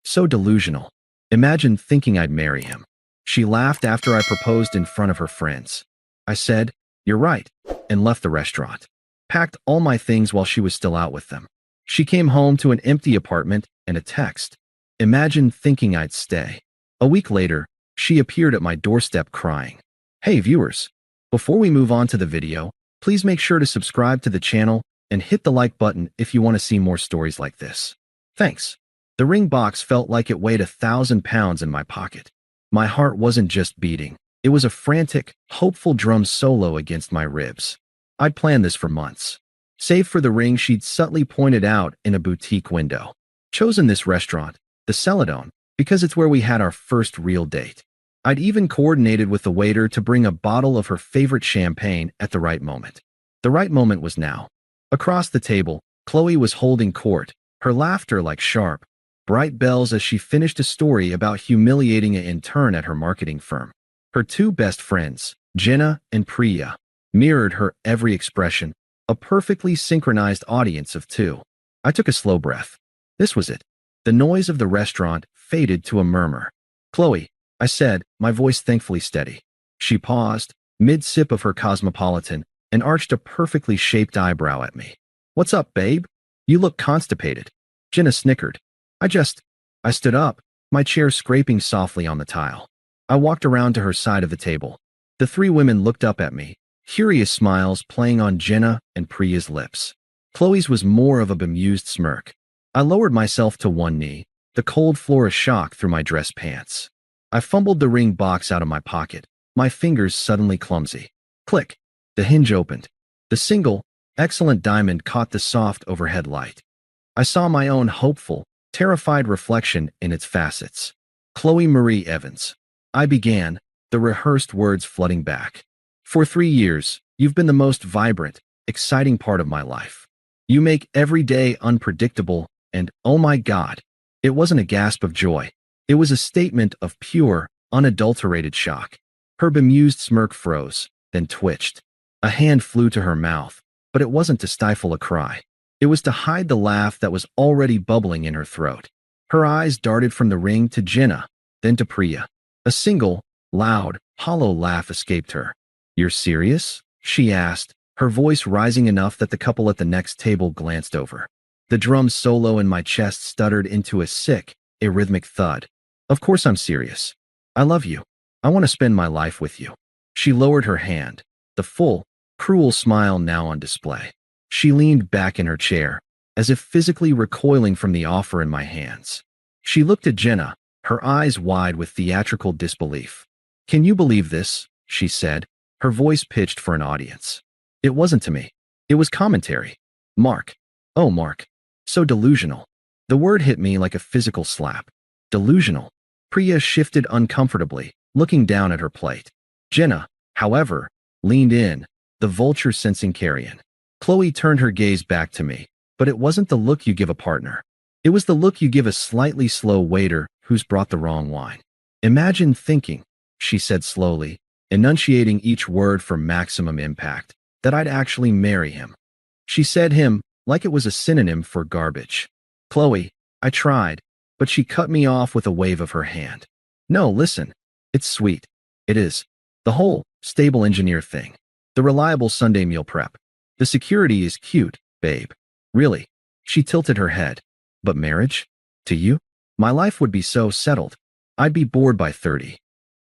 So delusional. Imagine thinking I'd marry him. She laughed after I proposed in front of her friends. I said, "You're right," and left the restaurant. Packed all my things while she was still out with them. She came home to an empty apartment and a text. Imagine thinking I'd stay. A week later, she appeared at my doorstep crying. Hey viewers, before we move on to the video, please make sure to subscribe to the channel and hit the like button if you want to see more stories like this. Thanks. The ring box felt like it weighed 1,000 pounds in my pocket. My heart wasn't just beating. It was a frantic, hopeful drum solo against my ribs. I'd planned this for months. Save for the ring she'd subtly pointed out in a boutique window. Chosen this restaurant, the Celadon, because it's where we had our first real date. I'd even coordinated with the waiter to bring a bottle of her favorite champagne at the right moment. The right moment was now. Across the table, Qley was holding court, her laughter like sharp, bright bells as she finished a story about humiliating an intern at her marketing firm. Her two best friends, Jenna and Priya, mirrored her every expression, a perfectly synchronized audience of two. I took a slow breath. This was it. The noise of the restaurant faded to a murmur. "Qley," I said, my voice thankfully steady. She paused, mid-sip of her cosmopolitan, and arched a perfectly shaped eyebrow at me. "What's up, babe? You look constipated." Jenna snickered. I stood up, my chair scraping softly on the tile. I walked around to her side of the table. The three women looked up at me, curious smiles playing on Jenna and Priya's lips. Qley's was more of a bemused smirk. I lowered myself to one knee, the cold floor a shock through my dress pants. I fumbled the ring box out of my pocket, my fingers suddenly clumsy. Click. The hinge opened. The single, excellent diamond caught the soft overhead light. I saw my own hopeful, terrified reflection in its facets. "Qley Marie Evans," I began, the rehearsed words flooding back. "For 3 years, you've been the most vibrant, exciting part of my life. You make every day unpredictable, and oh my God." It wasn't a gasp of joy. It was a statement of pure, unadulterated shock. Her bemused smirk froze, then twitched. A hand flew to her mouth, but it wasn't to stifle a cry. It was to hide the laugh that was already bubbling in her throat. Her eyes darted from the ring to Jenna, then to Priya. A single, loud, hollow laugh escaped her. "You're serious?" she asked, her voice rising enough that the couple at the next table glanced over. The drum solo in my chest stuttered into a sick, arrhythmic thud. "Of course I'm serious. I love you. I want to spend my life with you." She lowered her hand, the full, cruel smile now on display. She leaned back in her chair, as if physically recoiling from the offer in my hands. She looked at Jenna, her eyes wide with theatrical disbelief. "Can you believe this?" she said, her voice pitched for an audience. It wasn't to me. It was commentary. "Mark. Oh, Mark. So delusional." The word hit me like a physical slap. Delusional. Priya shifted uncomfortably, looking down at her plate. Jenna, however, leaned in, the vulture sensing carrion. Qley turned her gaze back to me, but it wasn't the look you give a partner. It was the look you give a slightly slow waiter who's brought the wrong wine. "Imagine thinking," she said slowly, enunciating each word for maximum impact, "that I'd actually marry him." She said him like it was a synonym for garbage. "Qley," I tried, but she cut me off with a wave of her hand. "No, listen. It's sweet. It is. The whole stable engineer thing. The reliable Sunday meal prep. The security is cute, babe. Really." She tilted her head. "But marriage? To you? My life would be so settled. I'd be bored by 30.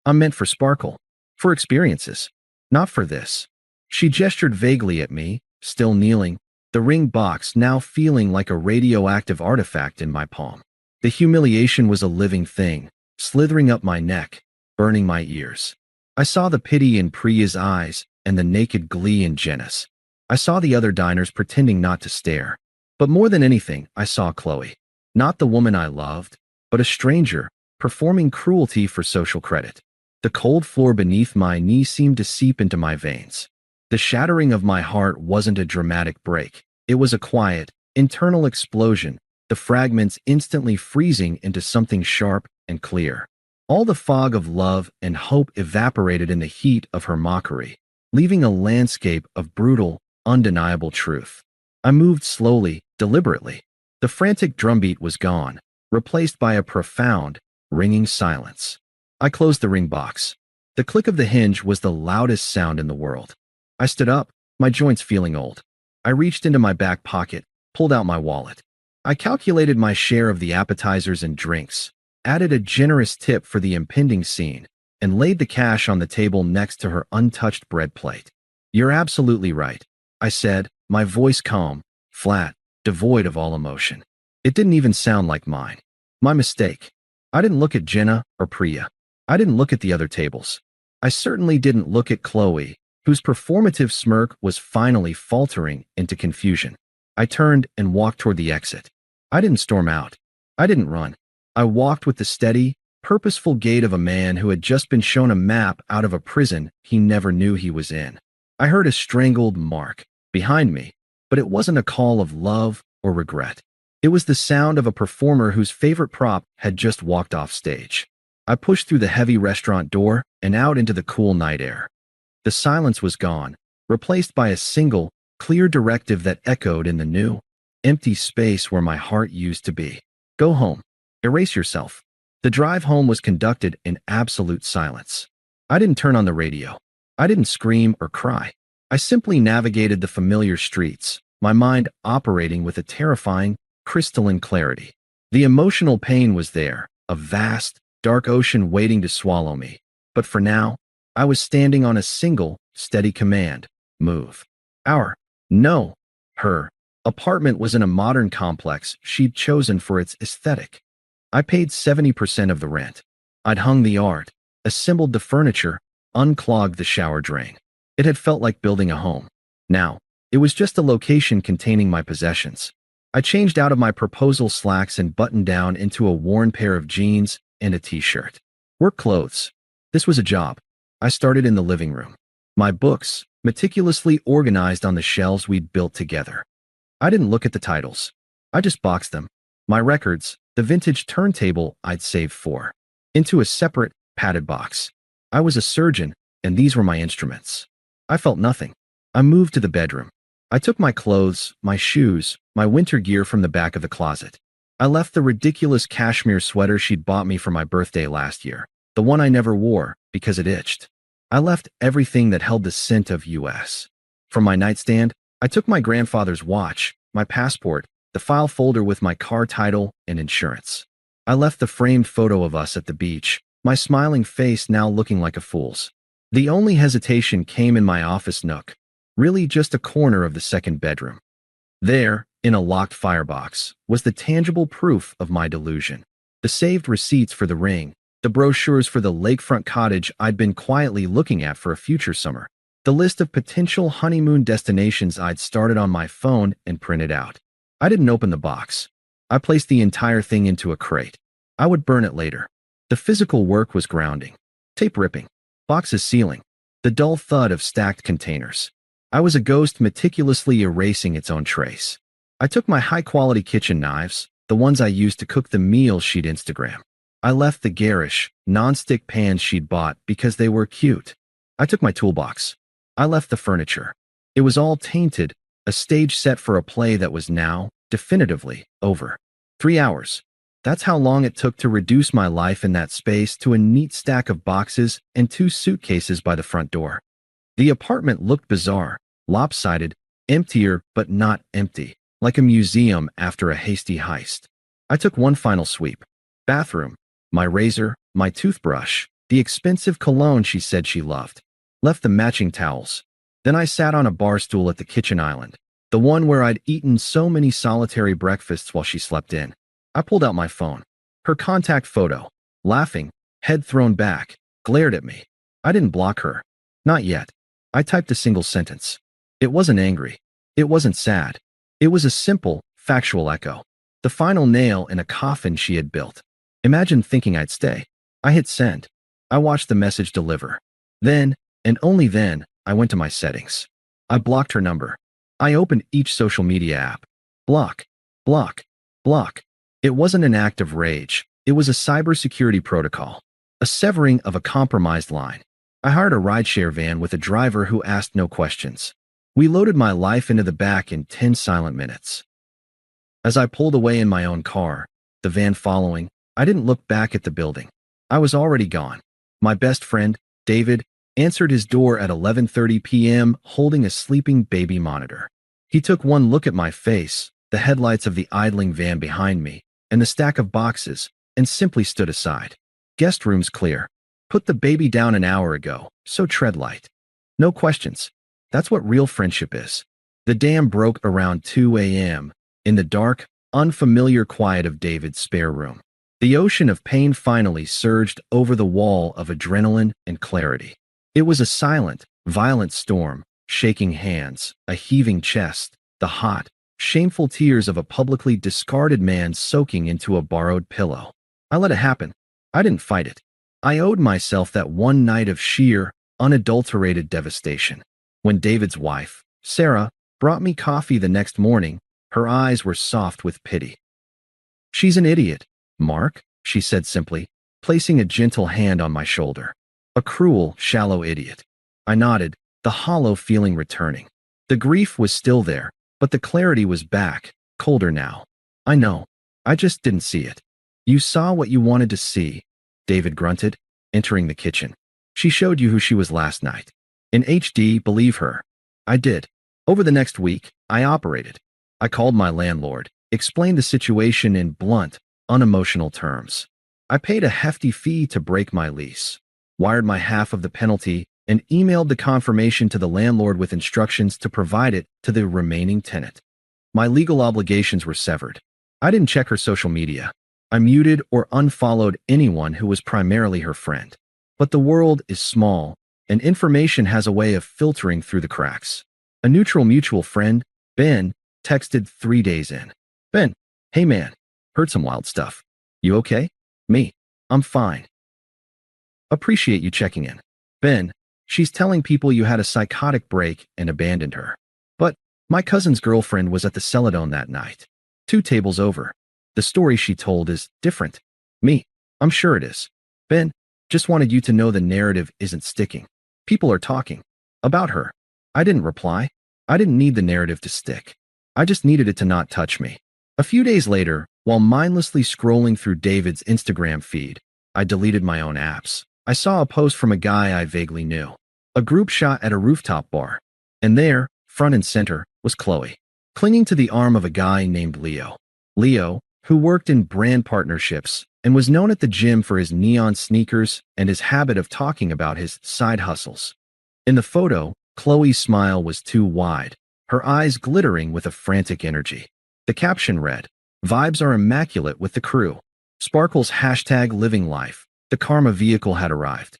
I'm meant for sparkle. For experiences. Not for this." She gestured vaguely at me, still kneeling, the ring box now feeling like a radioactive artifact in my palm. The humiliation was a living thing, slithering up my neck, burning my ears. I saw the pity in Priya's eyes and the naked glee in Jenna's. I saw the other diners pretending not to stare. But more than anything, I saw Qley. Not the woman I loved, but a stranger, performing cruelty for social credit. The cold floor beneath my knee seemed to seep into my veins. The shattering of my heart wasn't a dramatic break. It was a quiet, internal explosion, the fragments instantly freezing into something sharp and clear. All the fog of love and hope evaporated in the heat of her mockery, leaving a landscape of brutal, undeniable truth. I moved slowly, deliberately. The frantic drumbeat was gone, replaced by a profound, ringing silence. I closed the ring box. The click of the hinge was the loudest sound in the world. I stood up, my joints feeling old. I reached into my back pocket, pulled out my wallet. I calculated my share of the appetizers and drinks, added a generous tip for the impending scene, and laid the cash on the table next to her untouched bread plate. "You're absolutely right," I said, my voice calm, flat, devoid of all emotion. It didn't even sound like mine. My mistake. I didn't look at Jenna or Priya. I didn't look at the other tables. I certainly didn't look at Qley, whose performative smirk was finally faltering into confusion. I turned and walked toward the exit. I didn't storm out. I didn't run. I walked with the steady, purposeful gait of a man who had just been shown a map out of a prison he never knew he was in. I heard a strangled "Mark" behind me, but it wasn't a call of love or regret. It was the sound of a performer whose favorite prop had just walked off stage. I pushed through the heavy restaurant door and out into the cool night air. The silence was gone, replaced by a single, clear directive that echoed in the new, empty space where my heart used to be. Go home. Erase yourself. The drive home was conducted in absolute silence. I didn't turn on the radio. I didn't scream or cry. I simply navigated the familiar streets, my mind operating with a terrifying, crystalline clarity. The emotional pain was there, a vast, dark ocean waiting to swallow me. But for now, I was standing on a single, steady command: move. Her apartment was in a modern complex she'd chosen for its aesthetic. I paid 70% of the rent. I'd hung the art, assembled the furniture, unclogged the shower drain. It had felt like building a home. Now, it was just a location containing my possessions. I changed out of my proposal slacks and buttoned down into a worn pair of jeans and a t-shirt. Work clothes. This was a job. I started in the living room. My books, meticulously organized on the shelves we'd built together. I didn't look at the titles. I just boxed them. My records, the vintage turntable I'd saved for, into a separate, padded box. I was a surgeon, and these were my instruments. I felt nothing. I moved to the bedroom. I took my clothes, my shoes, my winter gear from the back of the closet. I left the ridiculous cashmere sweater she'd bought me for my birthday last year, the one I never wore because it itched. I left everything that held the scent of US. From my nightstand, I took my grandfather's watch, my passport, the file folder with my car title and insurance. I left the framed photo of us at the beach, my smiling face now looking like a fool's. The only hesitation came in my office nook, really just a corner of the second bedroom. There, in a locked firebox, was the tangible proof of my delusion. The saved receipts for the ring, the brochures for the lakefront cottage I'd been quietly looking at for a future summer, the list of potential honeymoon destinations I'd started on my phone and printed out. I didn't open the box. I placed the entire thing into a crate. I would burn it later. The physical work was grounding, tape ripping, boxes sealing, the dull thud of stacked containers. I was a ghost meticulously erasing its own trace. I took my high-quality kitchen knives, the ones I used to cook the meals she'd Instagram. I left the garish, non-stick pans she'd bought because they were cute. I took my toolbox. I left the furniture. It was all tainted, a stage set for a play that was now, definitively, over. 3 hours. That's how long it took to reduce my life in that space to a neat stack of boxes and 2 suitcases by the front door. The apartment looked bizarre, lopsided, emptier but not empty, like a museum after a hasty heist. I took one final sweep. Bathroom, my razor, my toothbrush, the expensive cologne she said she loved. Left the matching towels. Then I sat on a bar stool at the kitchen island, the one where I'd eaten so many solitary breakfasts while she slept in. I pulled out my phone. Her contact photo, laughing, head thrown back, glared at me. I didn't block her. Not yet. I typed a single sentence. It wasn't angry. It wasn't sad. It was a simple, factual echo. The final nail in a coffin she had built. Imagine thinking I'd stay. I hit send. I watched the message deliver. Then, and only then, I went to my settings. I blocked her number. I opened each social media app. Block. Block. Block. It wasn't an act of rage. It was a cybersecurity protocol. A severing of a compromised line. I hired a rideshare van with a driver who asked no questions. We loaded my life into the back in 10 silent minutes. As I pulled away in my own car, the van following. I didn't look back at the building. I was already gone. My best friend, David, answered his door at 11:30 p.m. holding a sleeping baby monitor. He took one look at my face, the headlights of the idling van behind me, and the stack of boxes, and simply stood aside. Guest room's clear. Put the baby down an hour ago, so tread light. No questions. That's what real friendship is. The dam broke around 2 a.m. in the dark, unfamiliar quiet of David's spare room. The ocean of pain finally surged over the wall of adrenaline and clarity. It was a silent, violent storm, shaking hands, a heaving chest, the hot, shameful tears of a publicly discarded man soaking into a borrowed pillow. I let it happen. I didn't fight it. I owed myself that one night of sheer, unadulterated devastation. When David's wife, Sarah, brought me coffee the next morning, her eyes were soft with pity. "She's an idiot, Mark," she said simply, placing a gentle hand on my shoulder. "A cruel, shallow idiot." I nodded, the hollow feeling returning. The grief was still there, but the clarity was back, colder now. "I know. I just didn't see it." "You saw what you wanted to see," David grunted, entering the kitchen. "She showed you who she was last night. In HD, believe her." I did. Over the next week, I operated. I called my landlord, explained the situation in blunt, unemotional terms. I paid a hefty fee to break my lease, wired my half of the penalty, and emailed the confirmation to the landlord with instructions to provide it to the remaining tenant. My legal obligations were severed. I didn't check her social media. I muted or unfollowed anyone who was primarily her friend. But the world is small, and information has a way of filtering through the cracks. A neutral mutual friend, Ben, texted 3 days in. "Ben, hey man, heard some wild stuff. You okay?" "Me, I'm fine. Appreciate you checking in." "Ben, she's telling people you had a psychotic break and abandoned her. But my cousin's girlfriend was at the Celadon that night. 2 tables over. The story she told is different." "Me, I'm sure it is. Ben, just wanted you to know the narrative isn't sticking. People are talking. About her." I didn't reply. I didn't need the narrative to stick. I just needed it to not touch me. A few days later, while mindlessly scrolling through David's Instagram feed, I deleted my own apps. I saw a post from a guy I vaguely knew. A group shot at a rooftop bar. And there, front and center, was Qley, clinging to the arm of a guy named Leo. Leo, who worked in brand partnerships and was known at the gym for his neon sneakers and his habit of talking about his side hustles. In the photo, Qley's smile was too wide, her eyes glittering with a frantic energy. The caption read, "Vibes are immaculate with the crew. Sparkle's #living life. The karma vehicle had arrived."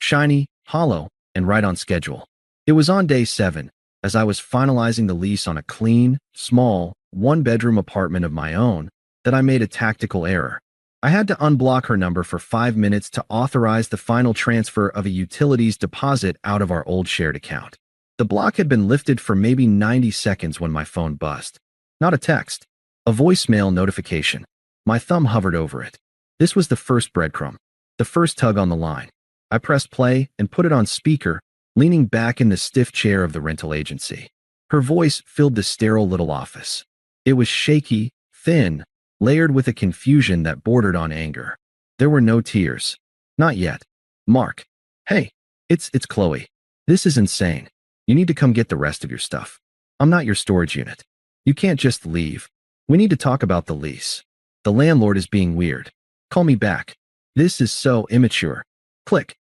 Shiny, hollow, and right on schedule. It was on day 7, as I was finalizing the lease on a clean, small, 1-bedroom apartment of my own, that I made a tactical error. I had to unblock her number for 5 minutes to authorize the final transfer of a utilities deposit out of our old shared account. The block had been lifted for maybe 90 seconds when my phone buzzed. Not a text, a voicemail notification. My thumb hovered over it. This was the first breadcrumb, the first tug on the line. I pressed play and put it on speaker, leaning back in the stiff chair of the rental agency. Her voice filled the sterile little office. It was shaky, thin, layered with a confusion that bordered on anger. There were no tears. Not yet. "Mark. Hey, it's Qley. This is insane. You need to come get the rest of your stuff. I'm not your storage unit. You can't just leave. We need to talk about the lease. The landlord is being weird. Call me back. This is so immature." Click.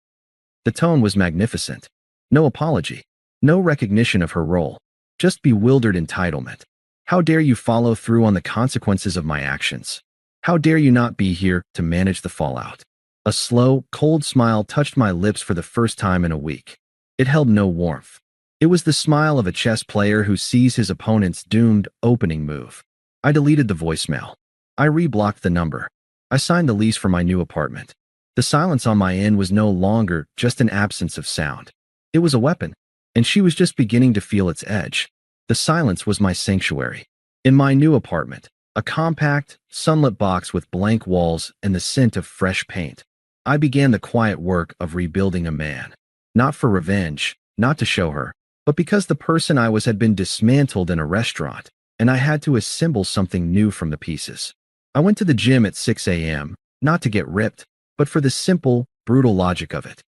The tone was magnificent. No apology. No recognition of her role. Just bewildered entitlement. "How dare you follow through on the consequences of my actions? How dare you not be here to manage the fallout?" A slow, cold smile touched my lips for the first time in a week. It held no warmth. It was the smile of a chess player who sees his opponent's doomed opening move. I deleted the voicemail. I reblocked the number. I signed the lease for my new apartment. The silence on my end was no longer just an absence of sound. It was a weapon, and she was just beginning to feel its edge. The silence was my sanctuary. In my new apartment, a compact, sunlit box with blank walls and the scent of fresh paint, I began the quiet work of rebuilding a man. Not for revenge, not to show her, but because the person I was had been dismantled in a restaurant, and I had to assemble something new from the pieces. I went to the gym at 6 a.m., not to get ripped, but for the simple, brutal logic of it.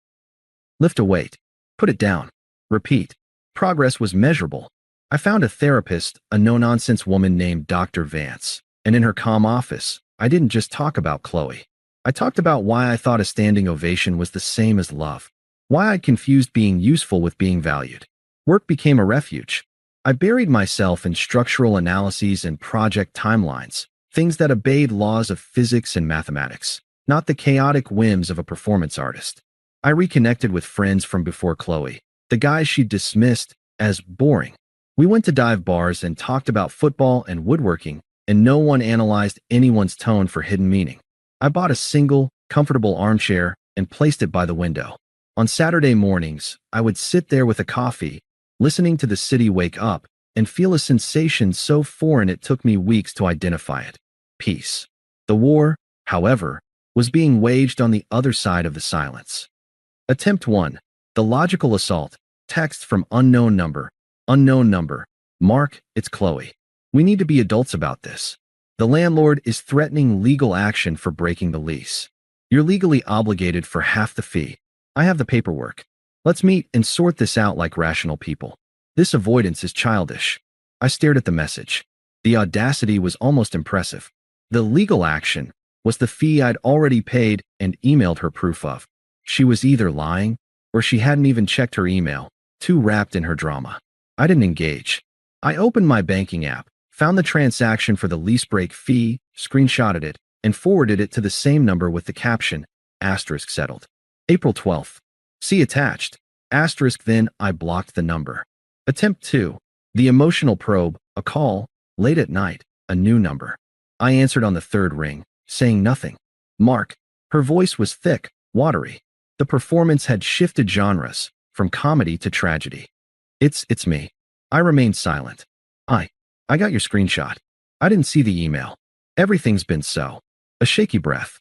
Lift a weight. Put it down. Repeat. Progress was measurable. I found a therapist, a no-nonsense woman named Dr. Vance, and in her calm office, I didn't just talk about Qley. I talked about why I thought a standing ovation was the same as love, why I'd confused being useful with being valued. Work became a refuge. I buried myself in structural analyses and project timelines, things that obeyed laws of physics and mathematics, not the chaotic whims of a performance artist. I reconnected with friends from before Qley, the guys she'd dismissed as boring. We went to dive bars and talked about football and woodworking, and no one analyzed anyone's tone for hidden meaning. I bought a single, comfortable armchair and placed it by the window. On Saturday mornings, I would sit there with a coffee, listening to the city wake up, and feel a sensation so foreign it took me weeks to identify it. Peace. The war, however, was being waged on the other side of the silence. Attempt 1. The logical assault. Text from unknown number. Unknown number. Mark, it's Qley. We need to be adults about this. The landlord is threatening legal action for breaking the lease. You're legally obligated for half the fee. I have the paperwork. Let's meet and sort this out like rational people. This avoidance is childish. I stared at the message. The audacity was almost impressive. The legal action was the fee I'd already paid and emailed her proof of. She was either lying or she hadn't even checked her email, too wrapped in her drama. I didn't engage. I opened my banking app, found the transaction for the lease break fee, screenshotted it, and forwarded it to the same number with the caption, asterisk settled. April 12th. See attached. Asterisk then I blocked the number. Attempt 2. The emotional probe, a call, late at night, a new number. I answered on the third ring, saying nothing. Mark. Her voice was thick, watery. The performance had shifted genres, from comedy to tragedy. It's me. I remained silent. I got your screenshot. I didn't see the email. Everything's been so. A shaky breath.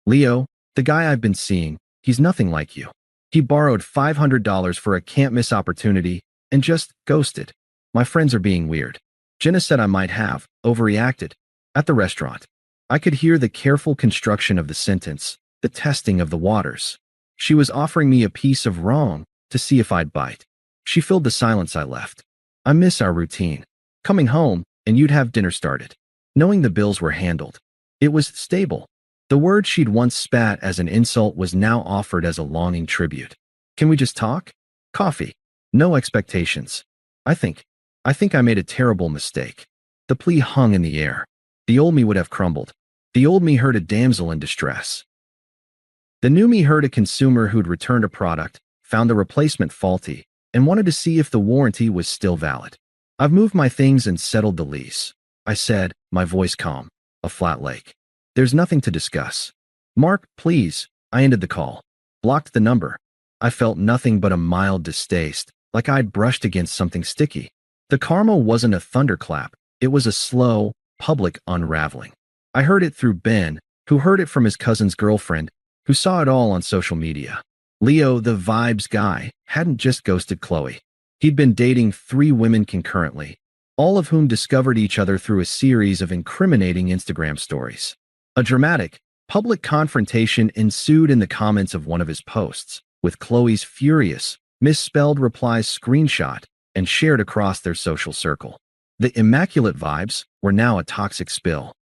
Leo, the guy I've been seeing, he's nothing like you. He borrowed $500 for a can't-miss opportunity and just ghosted. My friends are being weird. Jenna said I might have overreacted. At the restaurant, I could hear the careful construction of the sentence, the testing of the waters. She was offering me a piece of wrong to see if I'd bite. She filled the silence I left. I miss our routine. Coming home, and you'd have dinner started. Knowing the bills were handled. It was stable. The word she'd once spat as an insult was now offered as a longing tribute. Can we just talk? Coffee. No expectations. I think I made a terrible mistake. The plea hung in the air. The old me would have crumbled. The old me heard a damsel in distress. The new me heard a consumer who'd returned a product, found the replacement faulty, and wanted to see if the warranty was still valid. I've moved my things and settled the lease, I said, my voice calm, a flat lake. There's nothing to discuss. Mark, please. I ended the call. Blocked the number. I felt nothing but a mild distaste, like I'd brushed against something sticky. The karma wasn't a thunderclap. It was a slow, public unraveling. I heard it through Ben, who heard it from his cousin's girlfriend, who saw it all on social media. Leo, the vibes guy, hadn't just ghosted Qley. He'd been dating 3 women concurrently, all of whom discovered each other through a series of incriminating Instagram stories. A dramatic, public confrontation ensued in the comments of one of his posts, with Qley's furious, misspelled replies screenshot and shared across their social circle. The immaculate vibes were now a toxic spill.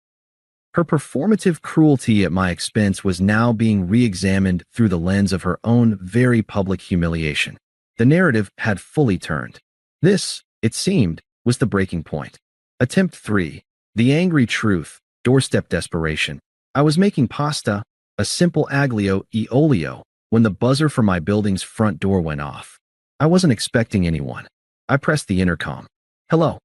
Her performative cruelty at my expense was now being re-examined through the lens of her own very public humiliation. The narrative had fully turned. This, it seemed, was the breaking point. Attempt 3. The angry truth, doorstep desperation. I was making pasta, a simple aglio e olio, when the buzzer for my building's front door went off. I wasn't expecting anyone. I pressed the intercom. Hello.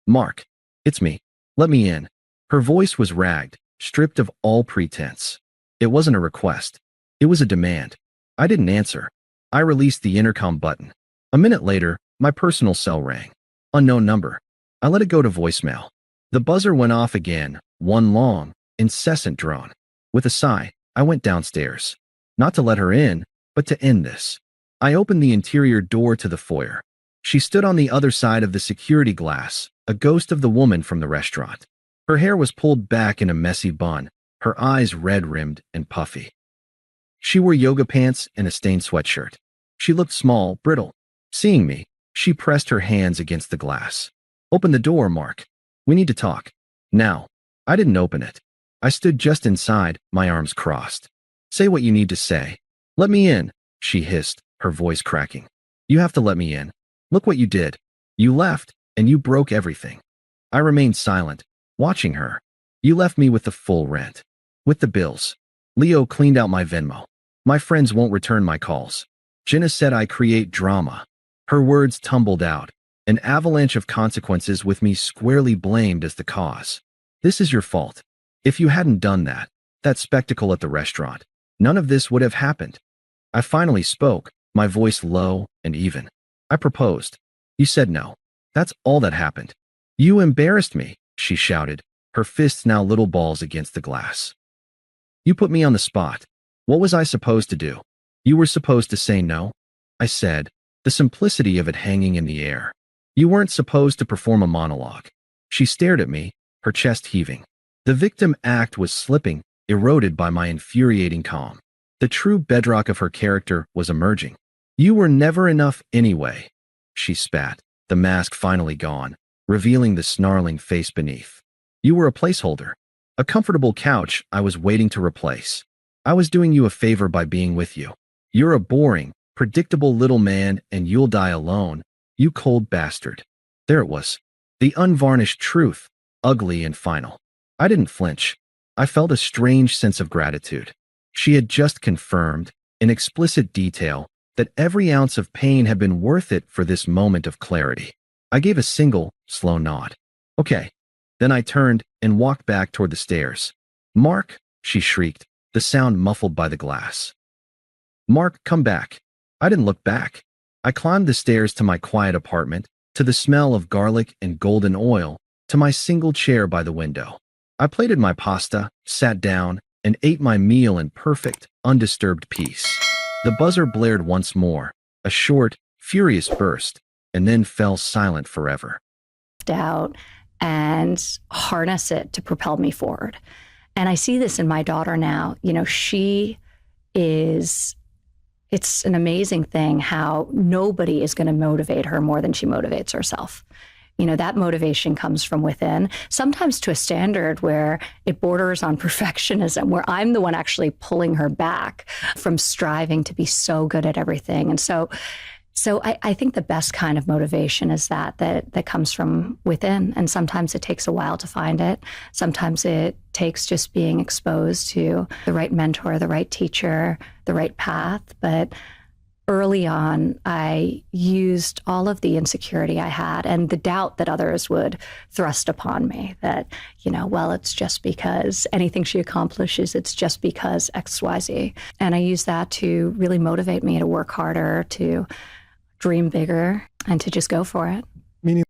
Mark. It's me. Let me in. Her voice was ragged, stripped of all pretense. It wasn't a request. It was a demand. I didn't answer. I released the intercom button. A minute later, my personal cell rang. Unknown number. I let it go to voicemail. The buzzer went off again, one long, incessant drone. With a sigh, I went downstairs. Not to let her in, but to end this. I opened the interior door to the foyer. She stood on the other side of the security glass, a ghost of the woman from the restaurant. Her hair was pulled back in a messy bun, her eyes red-rimmed and puffy. She wore yoga pants and a stained sweatshirt. She looked small, brittle. Seeing me, she pressed her hands against the glass. "Open the door, Mark. We need to talk. Now." I didn't open it. I stood just inside, my arms crossed. "Say what you need to say." "Let me in," she hissed, her voice cracking. "You have to let me in. Look what you did. You left, and you broke everything." I remained silent, watching her. "You left me with the full rent. With the bills. Leo cleaned out my Venmo. My friends won't return my calls. Jenna said I create drama." Her words tumbled out, an avalanche of consequences with me squarely blamed as the cause. "This is your fault. If you hadn't done that spectacle at the restaurant, none of this would have happened." I finally spoke, my voice low and even. "I proposed. You said no. That's all that happened." "You embarrassed me," she shouted, her fists now little balls against the glass. "You put me on the spot. What was I supposed to do?" "You were supposed to say no," I said, the simplicity of it hanging in the air. "You weren't supposed to perform a monologue." She stared at me, her chest heaving. The victim act was slipping, eroded by my infuriating calm. The true bedrock of her character was emerging. "You were never enough anyway," she spat, the mask finally gone, revealing the snarling face beneath. "You were a placeholder. A comfortable couch I was waiting to replace. I was doing you a favor by being with you. You're a boring, predictable little man and you'll die alone, you cold bastard." There it was. The unvarnished truth, ugly and final. I didn't flinch. I felt a strange sense of gratitude. She had just confirmed, in explicit detail, that every ounce of pain had been worth it for this moment of clarity. I gave a single, slow nod. "Okay." Then I turned and walked back toward the stairs. "Mark," she shrieked, the sound muffled by the glass. "Mark, come back." I didn't look back. I climbed the stairs to my quiet apartment, to the smell of garlic and golden oil, to my single chair by the window. I plated my pasta, sat down, and ate my meal in perfect, undisturbed peace. The buzzer blared once more, a short, furious burst, and then fell silent forever. Out and harness it to propel me forward. And I see this in my daughter now. It's an amazing thing how nobody is going to motivate her more than she motivates herself. That motivation comes from within, sometimes to a standard where it borders on perfectionism, where I'm the one actually pulling her back from striving to be so good at everything. And so I think the best kind of motivation is that comes from within. And sometimes it takes a while to find it. Sometimes it takes just being exposed to the right mentor, the right teacher, the right path. But early on, I used all of the insecurity I had and the doubt that others would thrust upon me that, it's just because anything she accomplishes, it's just because X, Y, Z. And I used that to really motivate me to work harder, to dream bigger, and to just go for it.